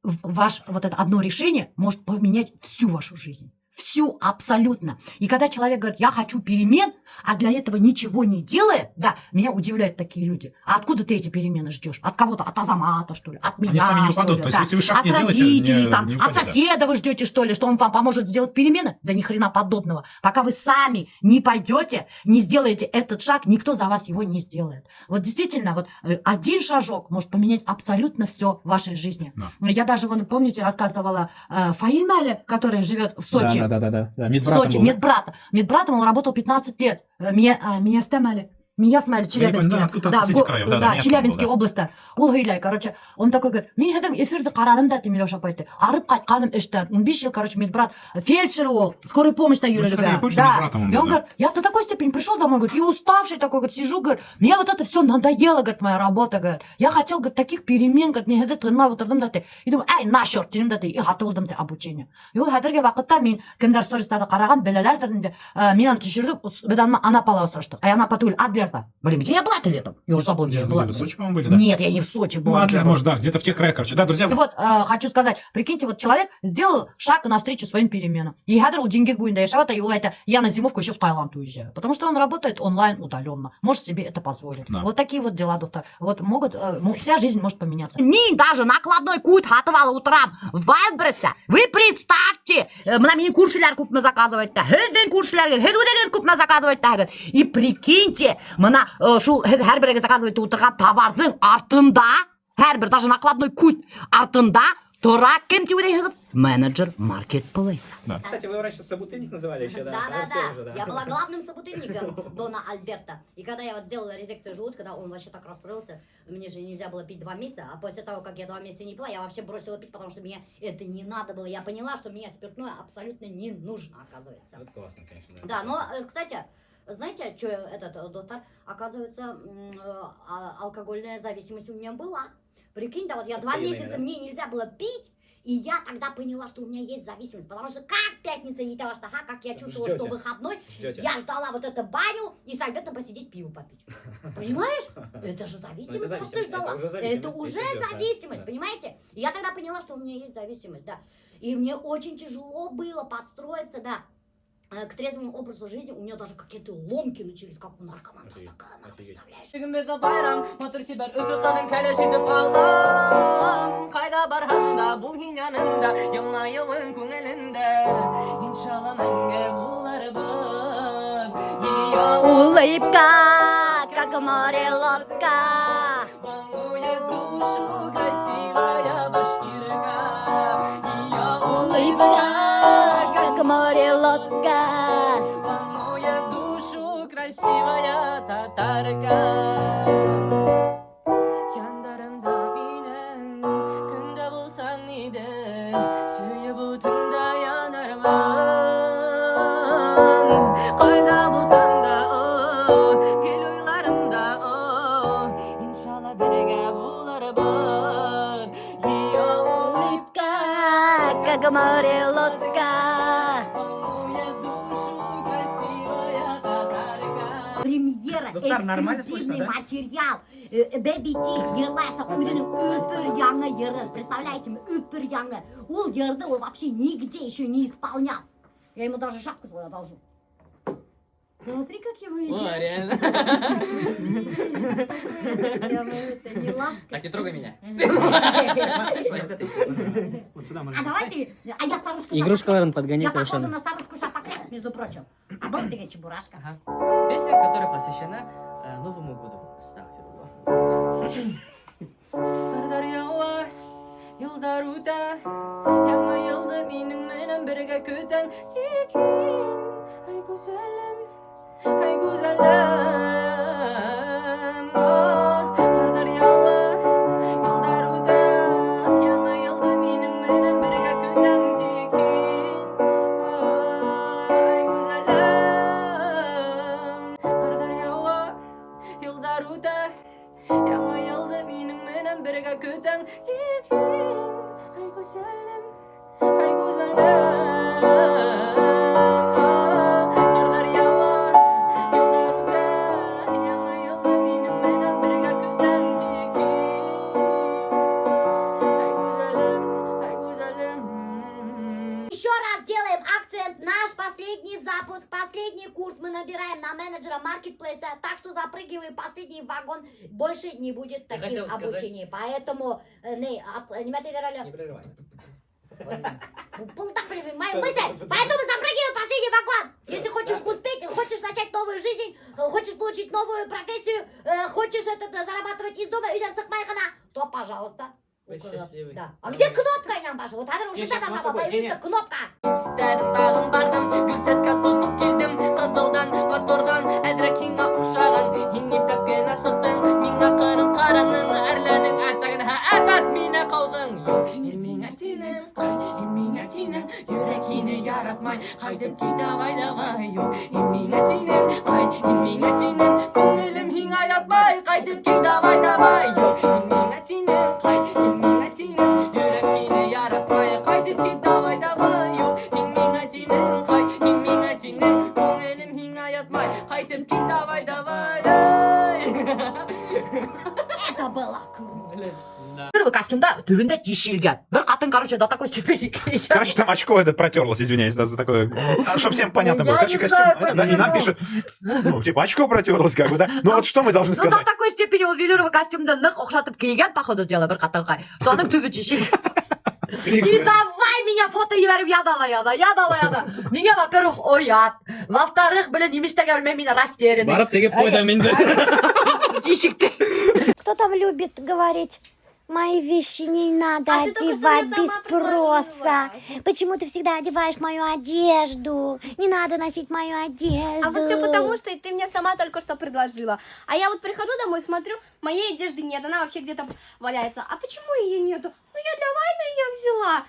ваше вот это одно решение может поменять всю вашу жизнь. Всю абсолютно. И когда человек говорит, я хочу перемен, а для этого ничего не делает, да, меня удивляют такие люди. А откуда ты эти перемены ждешь? От кого-то? От Азамата, что ли? От меня, Они сами не что упадут. ли? То есть, Да. если вы шаг От не сделаете, родителей, не там, от упадете. соседа вы ждете, что ли, что он вам поможет сделать перемены? Да ни хрена подобного. Пока вы сами не пойдете, не сделаете этот шаг, никто за вас его не сделает. Вот действительно, вот один шажок может поменять абсолютно все в вашей жизни. Да. Я даже, вон, помните, рассказывала Фаиль, который живет в Сочи. Да. В Сочи, медбратом он работал 15 лет. Меня стемали. Меня смали, Челябинский. Челябинский области. Ол гыйлай, короче, он такой говорит, мен хәдем эфирді қарадым да, Милеша апайды. Арып қайтқаным іштен. 5 жыл, короче, медбрат, фельдшер ол, скорой помощь на юрилига. Да. И он говорит, я до такой степени пришел домой, говорит, и уставший такой, говорит, сижу, говорит, мне вот это все надоело, говорит, моя работа, говорит. Я хотел, говорит, таких перемен, говорит, мне это на вот да ты. И думаю, на черт, тем да ты, и готов да ты обучение. И ол хәдерге вақытта мен кемдер стористарды қараған, белелер дәрінде, мен түшірдіп, бедан Анапала сұрышты. Анапа түгіл, Адлерда. Блин, где я была летом? Я уже забыла, где я была. В Сочи, по-моему, были, да? Нет, я не в Сочи была. Адлер, может, да, где-то в тех краях, короче. Да, друзья. И вот, хочу сказать, прикиньте, вот человек сделал шаг навстречу своим переменам. И хәдер ол деньги буйында яшавата, и улайта, я на зимовку еще в Таиланд уезжаю. Потому что он работает онлайн удаленно. Может себе это позволить. Да. Вот такие вот дела, доктор. Вот могут, вся жизнь может поменяться. Мин даже накладной культ хатывала утром в Вайлдбересте. Вы представьте, мына менің көршілер көпме заказывает да. Хеден көршілерге, хедуден көпме заказывает да. И прикиньте, мына шу әрбірге заказывает отырған товардың артында, әрбір даже накладной культ артында тұра кем теуде менеджер маркетплейса. Да. Кстати, вы раньше собутыльник называли еще, да? Да. Я была главным собутыльником Дона Альберта. И когда я вот сделала резекцию желудка, когда он вообще так расстроился, мне же нельзя было пить 2 месяца, а после того, как я 2 месяца не пила, я вообще бросила пить, потому что мне это не надо было. Я поняла, что мне спиртное абсолютно не нужно, оказывается. Это классно, конечно. Да, но, кстати, знаете, что этот доктор, оказывается, алкогольная зависимость у меня была. Прикинь, да, вот я 2 месяца, мне нельзя было пить, и я тогда поняла, что у меня есть зависимость, потому что как пятница не того, что, как я чувствовала, что выходной, я ждала вот эту баню и с Альбертом посидеть пиво попить. Понимаешь? Это же зависимость, что ты ждала. Это уже зависимость, понимаете? И я тогда поняла, что у меня есть зависимость, да. И мне очень тяжело было подстроиться, да, к трезвому образу жизни. У меня даже какие-то ломки начались, как у наркомана. Представляешь? Бүгінбеді байрам, мотор сибар үфіқаның кәлешідіп алам. Қайда барғанда, бұл хинянында, елнайуын көңілінде. Иншалла мәңгі болар бұл. Улыбка, как море лодка. Волнует душу красивая башкирка. Улыбка, как море лодка. Волнует душу красивая татарка. Яндарымда менің, күнде болсаң неден, сүйіп отында янармын. Қайда болсаң да, кел ойларымда, иншалла бірге болармын. Улыбка, как море лодка. Волнует душу красивая татарка. Премьера, Доктор, нормально эксклюзивный слышно, да? материал. Бэби Ти, Ерлайса Уйденің үпір яңы ері. Представляете, үпір яңы. Ол ерді ол вообще нигде еще не исполнял. Я ему даже шапку свою одолжу. Смотри, как его идет. О, реально. Прямо это, милашка. Так, не трогай меня. Вот сюда А можно давай ты, а я старушка Игрушкаларын Шапака. подгоняй Я похожа Алшана. на старушку Шапака, между прочим. А был ты Чебурашка. Ага. Песня, которая посвящена Новому году. Кардар яуа, йылдар үтә, яңа йылды минең менән бергә көтәң. Тикин, ай гүзәлем, ай гүзәлем. Кардар яуа, йылдар үтә, яңа йылды минең менән бергә көтәң. Тикин, ай гүзәлем. Кардар яуа, йылдар үтә. Яңа йылды минең менән бергә көтәң. Тикин, ай гүзәлем, ай гүзәлем. Кардар ява, йылдар үтә. Яңа йылды минең менән бергә көтәң. Тикин, ай гүзәлем, ай гүзәлем. Еще раз делаем акцент. Наш последний запуск, последний курс мы набираем на менеджера маркетплейса. Так что запрыгивай в последний вагон. Больше не будет таких хотел сказать. обучений. Поэтому, не переживай. моя мысль. Поэтому запрыгивай в последний вагон. Если хочешь успеть, хочешь начать новую жизнь, хочешь получить новую профессию, хочешь зарабатывать из дома, то, пожалуйста. Будь счастливый. Да. А где кнопка, Инамбаша? Вот она уже Сейчас должна кнопка будет. появиться Не-не. кнопка. Истәрін тағым бардым, гүл сәске тутып келдім. Қызылдан, мотордан, әдрәкеңа ұқшаған. Иннепләп кенә сыптың, миңа қырын қараның. Әрләнің артағын, әбәт мине қауғың. Ел миңа тинем, қай, ел миңа тинем. Йөрәкине яратмай, қайдып ки давай. Ел миңа тинем, қай, ел миңа тинем. Күңелем һиңа ятмай, қайдып ки давай. Ел миңа тинем, қай, ел миңа тинем. Йөрәкине яратмай, қайдып ки давай. Ел миңа тинем, қай, ел миңа тинем. Күңелем һиңа ятмай, қайдып ки давай. Это было круто. Первый костюмда түбінде тишилген. Бір қатын, короче, до такой степени. Короче, там очко это протерлось, извиняюсь, да, за такое. Чтобы всем понятно было. Я Короче, не костюм, знаю, да, и нам почему. пишут, ну, типа, очко протерлось, как бы, да. Ну вот что мы должны Ну, до сказать? такой степени ол велюровый костюмды нық ұқсатып киген, походу дела, бір қатынға. Соның түбі тишилген. И давай меня фото жіберіп ядала. Меня, во-первых, оят. Во-вторых, блин, немештерге білмей, меня растерянный. Барып тегеп қойды менде. Тишікті. Кто там любит говорить? Мои вещи не надо А ты только что одевать мне без сама спроса. предложила. Почему ты всегда одеваешь мою одежду? Не надо носить мою одежду. А вот все потому, что ты мне сама только что предложила. А я вот прихожу домой, смотрю, моей одежды нет, она вообще где-то валяется. А почему ее нету? Ну я для Вайны ее взяла.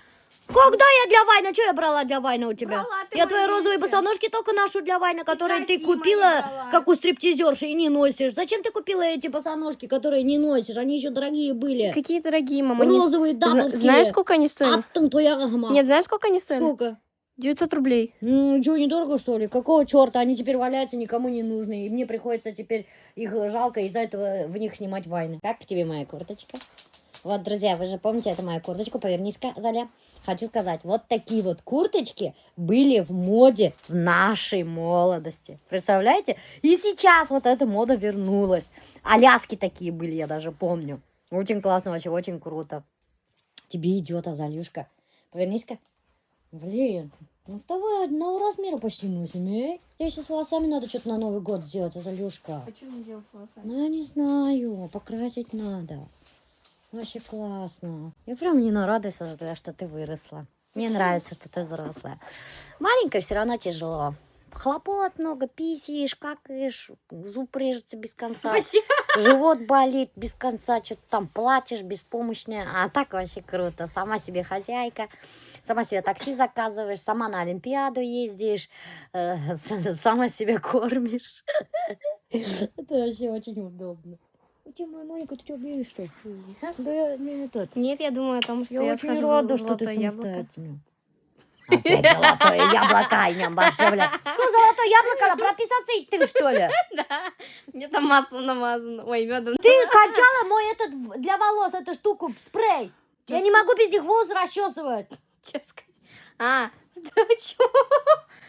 Когда я для Вайна? Что я брала для Вайна у тебя? Брала, ты Я мои твои розовые вещи. босоножки только ношу для Вайна, которые ты дорогие мои купила, брала. как у стриптизерши, и не носишь. Зачем ты купила эти босоножки, которые не носишь? Они еще дорогие были. Какие дорогие, мама. Розовые, даблские. Знаешь, сколько они стоят? Аттың тояғыма. Нет, знаешь, сколько они стоят? Сколько? 900 рублей. Что, недорого, что ли? Какого черта? Они теперь валяются, никому не нужны. И мне приходится теперь их жалко из-за этого в них снимать Вайны. Как тебе моя курточка? Вот, друзья, вы же помните эту мою курточку? Повернись-ка, Заля. Хочу сказать, вот такие вот курточки были в моде в нашей молодости. Представляете? И сейчас вот эта мода вернулась. Аляски такие были, я даже помню. Очень классно, вообще, очень круто. Тебе идет, Азалюшка. Повернись-ка. Блин, мы с тобой одного размера почти носим, эй? Я сейчас с волосами надо что-то на Новый год сделать, Азалюшка. Почему делать волосами? Ну, я не знаю, покрасить надо. Вообще классно. Я прям не радуюсь, что ты выросла. Мне нравится, что ты взрослая. Маленькая все равно тяжело. Хлопот много, писаешь, какаешь, зуб режется без конца. Спасибо. Живот болит без конца, что-то там плачешь беспомощная. А так вообще круто. Сама себе хозяйка, сама себе такси заказываешь, сама на Олимпиаду ездишь, сама себя кормишь. Это вообще очень удобно. У тебя, моя маленькая, ты что, бежишь, что ли? Да я не тот. Нет, я думаю о том, что Я я очень схожу рада, за что ты золотое яблоко. самостоятельно. Опять золотое яблоко, имям баше, блядь. Что золотое яблоко? Прописаться идти, что ли? Да, мне там масло намазано. Ой, медом. Ты кончала мой этот для волос, эту штуку, спрей. Я не могу без них волосы расчесывать. Что сказать? А, чего?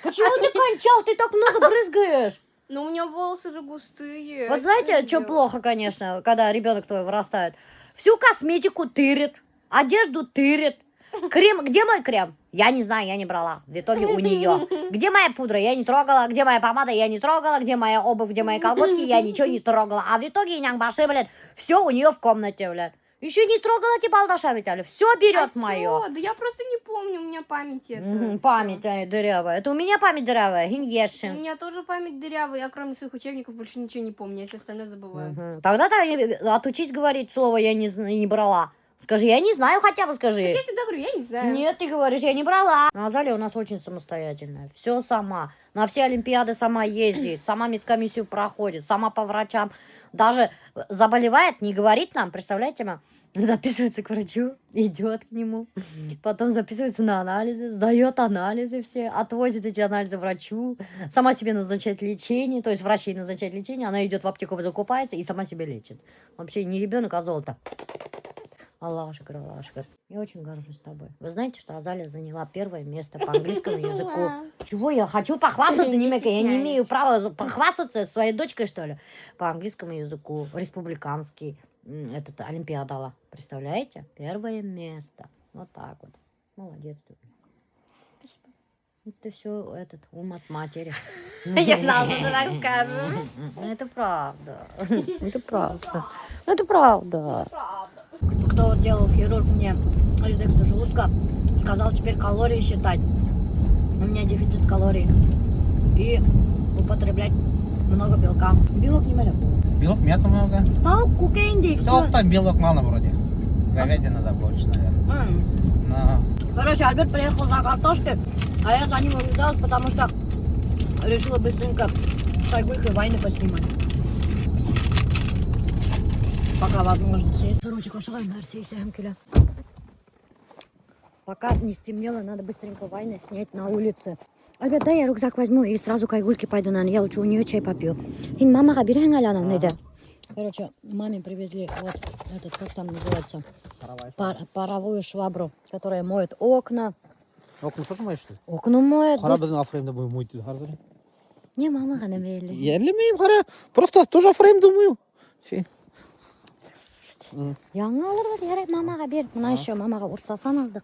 Почему ты кончал? Ты так много брызгаешь. Ну, у меня волосы же густые. Вот знаете, что плохо, конечно, когда ребенок твой вырастает? Всю косметику тырит, одежду тырит. Крем, где мой крем? Я не знаю, я не брала. В итоге у нее. Где моя пудра? Я не трогала. Где моя помада? Я не трогала. Где моя обувь? Где мои колготки? Я ничего не трогала. А в итоге, нянг-баши, блядь, все у нее в комнате, блядь. Еще не трогала эти балдаша, Виталий. Все берет мое. Да я просто не помню, у меня память это. Память дырявая. Это у меня память дырявая. У Гиньешин. меня тоже память дырявая, я кроме своих учебников больше ничего не помню, я все остальное забываю. Тогда отучись говорить слово «я не брала». Скажи, я не знаю, хотя бы скажи. Так я всегда говорю, я не знаю. Нет, ты говоришь, я не брала. Азалия у нас очень самостоятельная. Все сама. На все олимпиады сама ездит, сама медкомиссию проходит, сама по врачам. Даже заболевает, не говорит нам, представляете, записывается к врачу, идет к нему, потом записывается на анализы, сдает анализы все, отвозит эти анализы врачу, сама себе назначает лечение, то есть врач ей назначает лечение, она идет в аптеку, закупается и сама себя лечит. Вообще не ребенок, а золото. Аллашка, Аллашка. Я очень горжусь тобой. Вы знаете, что Азалия заняла первое место по английскому языку? Чего я хочу похвастаться, Немека? Я не имею права похвастаться своей дочкой, что ли? По английскому языку. Республиканский. Этот олимпиада дала. Представляете? Первое место. Вот так вот. Молодец ты. Это все этот ум от матери. Я знала, что ты так скажешь. Это правда. Это правда. Это правда. Кто делал хирург мне резекцию желудка, сказал теперь калории считать. У меня дефицит калорий. И употреблять много белка. Белок не мало. Белок, мяса много. Таук, кукенди, все. Там белок мало вроде. Говядина надо больше, наверное. Но... Короче, Альберт приехал за картошкой, а я за ним увязалась, потому что решила быстренько с Айгулькой войны поснимать. Пока возможность есть. Короче, кошевая мерсия, киля. Пока не стемнело, надо быстренько войны снять на улице. Альберт, дай я рюкзак возьму и сразу к Айгульке пойду, наверное. Я лучше у нее чай попью. Мама, бери галяна, найди. Короче, маме привезли вот этот, как там называется, паровую швабру, которая моет окна. Окна тоже моешь, что ли? Окна моет. Хара біздің афреймді мойты. Не, мама ғана мейлі. Я білмеймін, хара. Просто тоже фреймді мою. Яңа алыр, ярайды, мамаға бер. Мына еще мамаға урсасан алдық.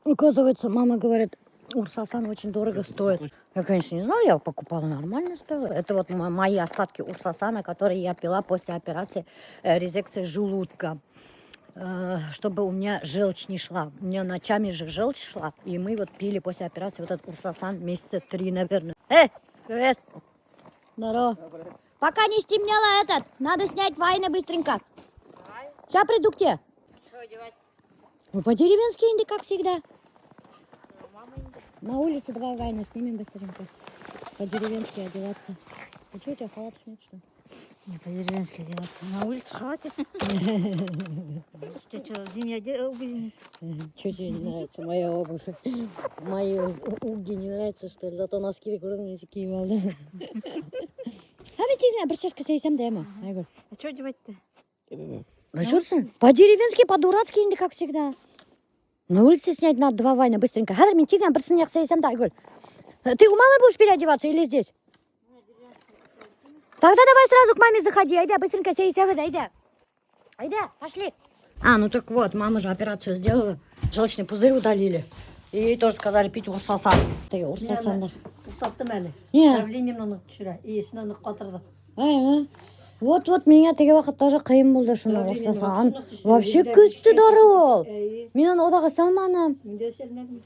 Оказывается, мама говорит, урсасан очень дорого стоит. Я, конечно, не знала, я покупала, нормально стоило. Это вот мои остатки урсасана, которые я пила после операции резекции желудка. Чтобы у меня желчь не шла. У меня ночами же желчь шла. И мы вот пили после операции вот этот урсасан месяца 3, наверное. Привет. Здорово. Пока не стемнело этот, надо снять войны быстренько. Сейчас приду к тебе. Что одевать? Ну, по-деревенски инди, как всегда. На улице давай войны снимем быстренько. По-деревенски одеваться. А что, у тебя халатов нет, что ли? Не по-деревенски одеваться. На улице в халате? Ты что, зимняя обувь нет? Что тебе не нравится моя обувь? Мои уги не нравятся, что ли? Зато носки такие такие волны. А ведь я бричашка сейсем демо. А что одевать-то? По-деревенски, по-дурацки инди, как всегда. На улице снять надо 2 войны быстренько. Хадр, мне тиграм приценях сейсем да, Айгуль. Ты у мамы будешь переодеваться или здесь? Тогда давай сразу к маме заходи. Айда, быстренько сейсем, айда. Айда, пошли. Ну так вот, мама же операцию сделала. Желчный пузырь удалили. И ей тоже сказали пить урсасан. Ты урсасан. Тоқтаттым әлі. Не? Давлениемді нық түсірі. Иесін нық қатырды. Вот меня теге вақыт тоже қиын болды шуны урсасан. Вообще күсті дары ол. Мен оны одағы салманым. Мен де селмедім.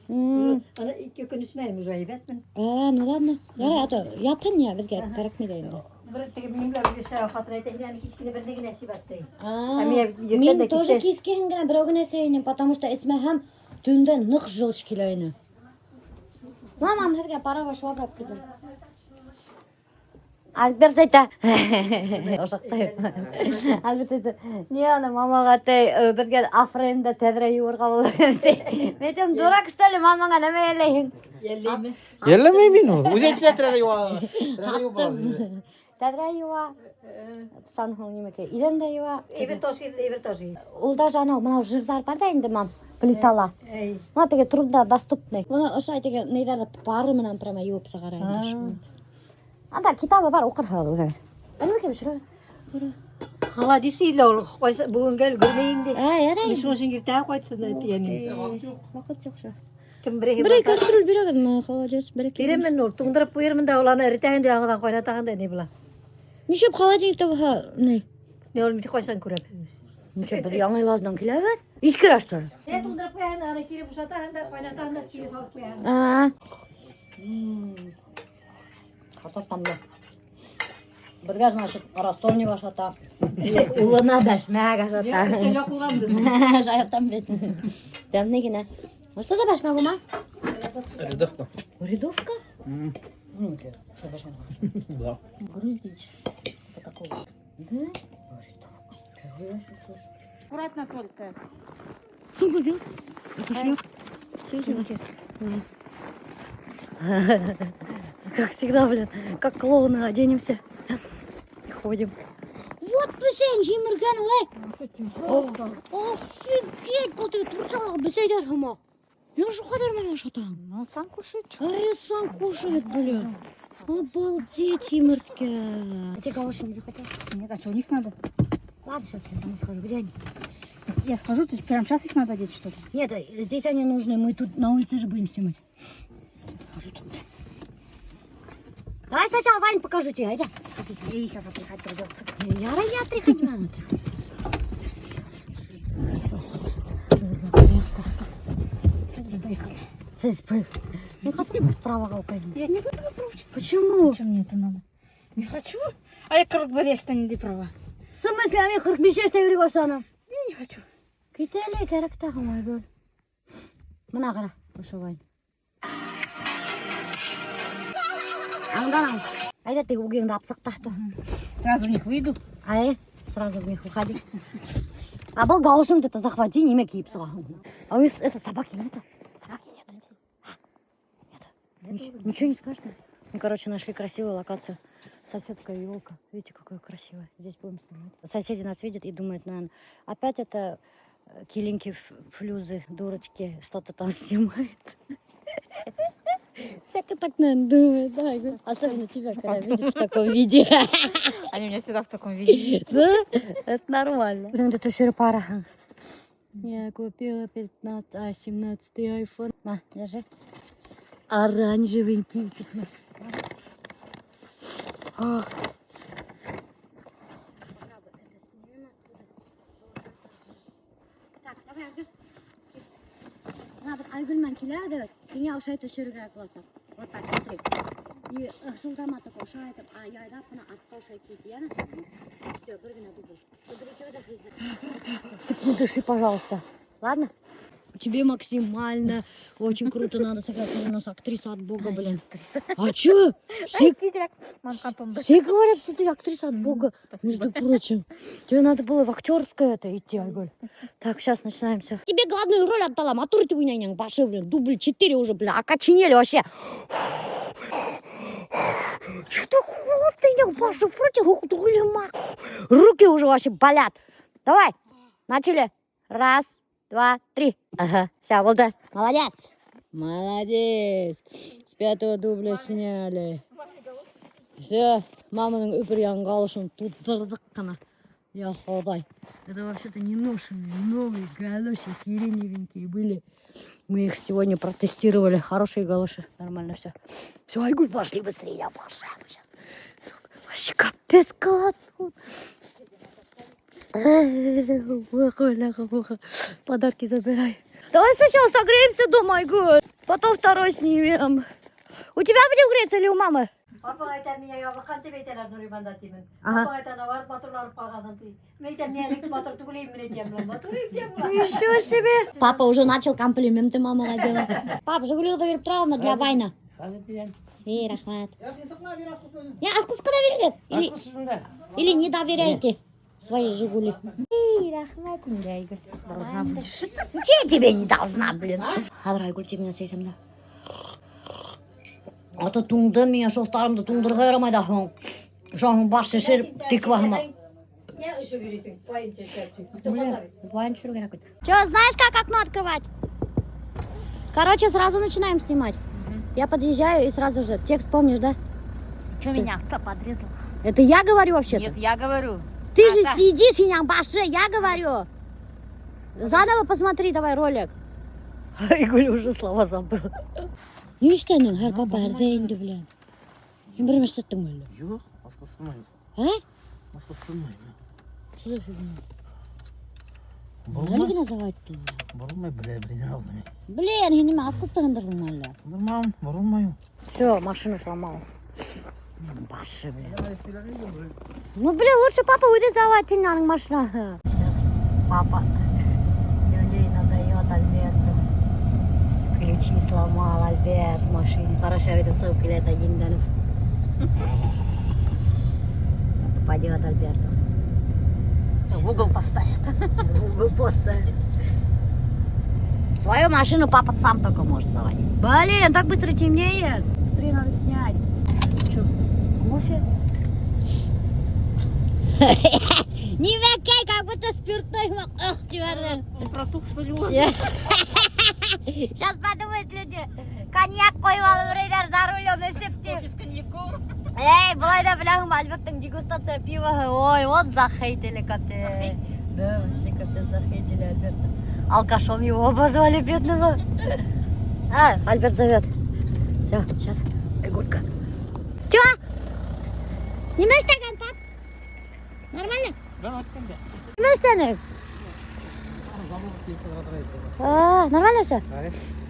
Ана 2 күн үсмәйім уже айбетмін. Ну ладно. Жарай, ятын я, бізге керекмейді енді. Бір теге менің бір шай қатыр айтайын, яғни кескені бірдегі нәсіп әттей. Мен тоже кескенін гіне біреугі нәсейінім, потому что есме хәм түнде нық жылш келейіні. Мамам, хәдге парава швабрап кедім. Альберт айтты. Ошақтай. Альберт айтты. Не ана мамаға тай бізге афренді тәдірі юырға болады. Мен айтам, дурак что ли, мамаңа неме елейін? Елемеймін ол. Өзі тәтірі юа. Тәдірі юа. Сан хоң немеке. Иден де юа. Ивер тоже. Ол даже анау мынау жырдар бар да енді мам. Плитала. Мына теге трудно доступный. Мына ошай теге нейдерді бары менен прямо юып сагарайын. Анда китабы бар оқыр халы өзі. Әнеке бішірі. Халадиси иле ол қойса бүгін кел көрмейін де. Ярай. Мишін ошын кертен қойды тияны. Вақыт жоқ ша. Кім бірегі Бір кастрюль береді, холодец бір. Беремін ол туңдырып қойырмын да оланы ірітәйін де аңыдан қойнатағын да не біла. Неше холодильникте баха не? Не ол мити қойсан көрем. Неше бір яңайлаздан келеді? Искіра что ли? Не туңдырып қойын, аны кері бұшатағын да қойнатағын да кері салып қойын. Картоптан да. Бірге значит рассольник ашата. Улына бәшмәк ашата. Теле қылғанды. Жайықтан бетін. Дәмне гене. Что за бәшмәк ума? Рядовка. Рядовка? Что бәшмәк? Да. Груздич. Вот такой. Да? Рядовка. Аккуратно только. Сумку взял? Кошелек? Все взял? Как всегда, блин, как клоуны оденемся и ходим. Вот бісен жемірген олай. Офигеть, бұл ты турцалағы бісейдер хама. Я же қадар мама шатам. Ну, сам кушает. Сам кушает, блин. Обалдеть, еміртке. А тебе галоши не захотел? Нет, а что у них надо? Ладно, сейчас я сама схожу. Где они? Я схожу, тут прямо сейчас их надо одеть, что ли? Нет, здесь они нужны. Мы тут на улице же будем снимать. Схожу тут. Давай сначала Вань покажу тебе, айда. И сейчас отряхать придется. Я отряхать не надо. Ну, посмотри, справа упадем. Я не буду выпручиться. Почему? Зачем мне это надо? Не хочу. А я как говорю, что не права. В смысле, а мне 45 юрий баштана? Я не хочу. Кетеле керек тағы мой гөл. Мына қара, ошо Вань. Аңдан айда ты угеңді апсақтақты. Сразу в них выйду. Сразу в них выходи. А был галошыңды это захвати, неме киіп сұға. А у это собаки нету? Собаки нету здесь. Нету. Ничего не скажешь? Мы, короче, нашли красивую локацию. Соседская елка. Видите, какая красивая. Здесь будем снимать. Соседи нас видят и думают, наверное, опять это килинки, флюзы, дурочки, что-то там снимает. Всяко так, наверное, думает, да. Особенно тебя, когда видят в таком виде. Они меня всегда в таком виде. Да? Это нормально. Это все пара. Я купила 17-й айфон. На, держи. Оранжевенький. Так, давай, Айгүл. Надо Айгүлмен келеді. Меня ошайтып жүрген класса. Вот так, смотри. И ықшылдама такой ошайтып, айдап, мына атқа ошайтып, яна? Все, бір гына дубль. Ты не дыши, пожалуйста. Ладно? Тебе максимально очень круто надо сыграть. У нас актриса от Бога, блин. А чё? Все говорят, что ты актриса от Бога, между прочим. Тебе надо было в актерское это идти, Айгуль. Так, сейчас начинаем все. Тебе главную роль отдала. Мотор ты у меня баши, блин. Дубль 4 уже, блин. Окоченели вообще. Что холодно, Паша, руки уже вообще болят. Давай, начали. Раз, 2, 3. Ага, все, вот да. Молодец. Молодец. С 5-го дубля сняли. Все, маманың үпірген галышын тудырдық қана. Я ходай. Это вообще-то не ношенные, новые галоши, сиреневенькие были. Мы их сегодня протестировали. Хорошие галоши. Нормально все. Все, Айгуль, пошли быстрее, я пошла. Вообще капец класс. Подарки забирай. Давай сначала согреемся дома, Айгуль. Потом второй снимем. У тебя будем греться или у мамы? Папа айтады, мен ябыққан деп айталар Нұриманда деймін. Папа айтады, барып мотор алып қалғанын дейді. Мен айтам, мен электр мотор түгілеймін етемін. Мотор етемін. Еще себе. Папа уже начал комплименты мамаға делать. Пап, Жигулиді беріп тұрауына для Вайна. Ей, рахмат. Я Аскускада берет. Или не доверяйте своей Жигули. Ей, рахмат, Айгуль. Должна быть. Че тебе не должна, блин? Хадыр Айгуль, тебе меня сейсем, да? Ата туңды, меня шоқтарымды туңдырға ярамайды. Жоғын бас шешеріп, теквахыма. Вайн чуру керек. Че, знаешь, как окно открывать? Короче, сразу начинаем снимать. Я подъезжаю и сразу же. Текст помнишь, да? Ты что меня овца подрезал? Это я говорю вообще-то? Нет, я говорю. Ты же сидишь, Инянбаше, я говорю. Заново посмотри давай ролик. Айгуль уже слова забыла. Не iştenin her papa her deyindi bile. Kim bir meslettin böyle? Yok, başka sığmayın. He? Başka sığmayın. Şuraya Nereye называть ты? Борылмай, не алды. Блин, я не могу скостыгындырдың мали. Нормально, борылмайым. Все, машину сломалась. Баши, блин. Ну, блин, лучше папа уйди заводить наның машина. Папа люлей надает Альберту. Ключи сломал Альберт в машине. Хорошо, это все клеит один Данов. Сейчас попадет Альберту. В угол поставит. В угол поставит. Свою машину папа сам только может заводить. Блин, так быстро темнеет. Быстрее надо снять. Че, кофе? Не вякай, как будто спиртной мог. Эх, твердый. Протух, что ли? Сейчас подумают люди, коньяк қойып алып үрейдер за рулем есептеп. Кофе с коньяком. Эй, былай да біләғым Альберттің дегустация пивоғы. Ой, вот захейтили капец. Да, вообще капец захейтили Альберта. Алкашом его позвали бедного. А, Альберт зовет. Все, сейчас. Игорька. Чё? Не можешь так, пап? Нормально? Да, откуда? Не можешь так? Нормально все?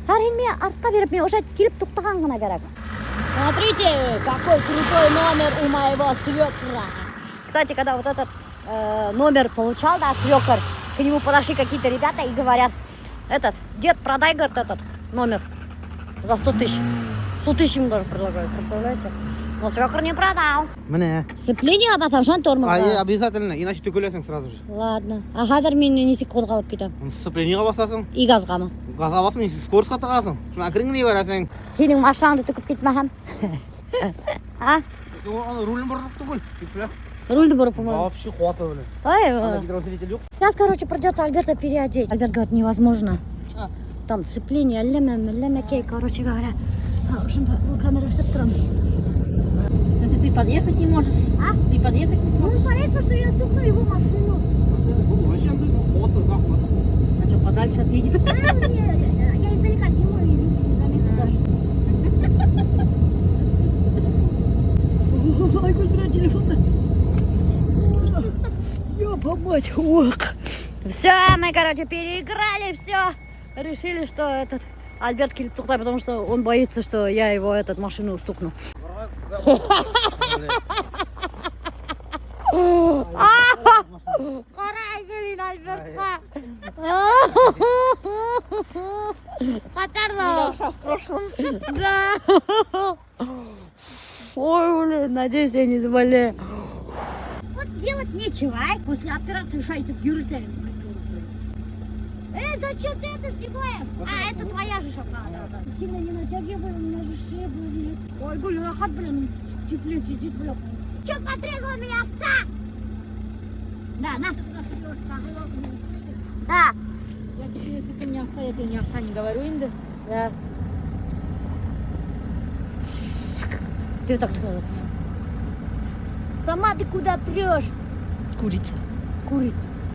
Харин меня артқа беріп, мен уже келіп тоқтаған ғана керек. Смотрите, какой крутой номер у моего свекра. Кстати, когда вот этот номер получал, да, свекр, к нему подошли какие-то ребята и говорят, этот, дед, продай, говорит, этот номер за 100 тысяч. 100 тысяч ему даже предлагают, представляете? Но свекр не продал. Мне. Сцепление потом шан тормозға. Обязательно, иначе ты күлесің сразу же. Ладно. А қазір мен несек қозғалып кетем. Сцепленияға басасың. И газға ма? Газға басып, несі скоростқа тығасың. Шына кіріңіне барасың. Сенің машинаңды түкіп кетмәһәм. А? Рулін бұрып түгіл. Рульді бұрып помогу. Вообще хвата, блин. Ой, Гидроусилитель yok. сейчас, короче, придется Альберта переодеть. Альберт говорит, невозможно. Там сцепление, лемекей, короче говоря. Шында, камера штаб тұрам. Если ты подъехать не можешь, А? ты подъехать не сможешь. Он боится, что я стукну его машину. А что, подальше отъедет? Я издалека сниму и не заметит даже. Айгуль, брат, телефон. Ёба мать, ох. Все, мы, короче, переиграли, все. Решили, что этот Альберт келіп тоқтай, потому что он боится, что я его этот машину стукну. Қарай келін Альбертқа. Қатарлы. В прошлом. Да. Ой, блин, надеюсь, я не заболею. Вот делать нечего, а? После операции шайтов Иерусалим. Зачем ты это снимаешь? А, это твоя же шапка. Сильно не натягивай, у меня же шея болит. Ой, блин, рахат, блин, в тепле сидит, блин. Че подрезала меня овца? Да, на. Да. Я тебе, если ты не овца, я тебе не овца не говорю, Инда. Да. Ты вот так сказала. Сама ты куда прешь? Курица. Курица.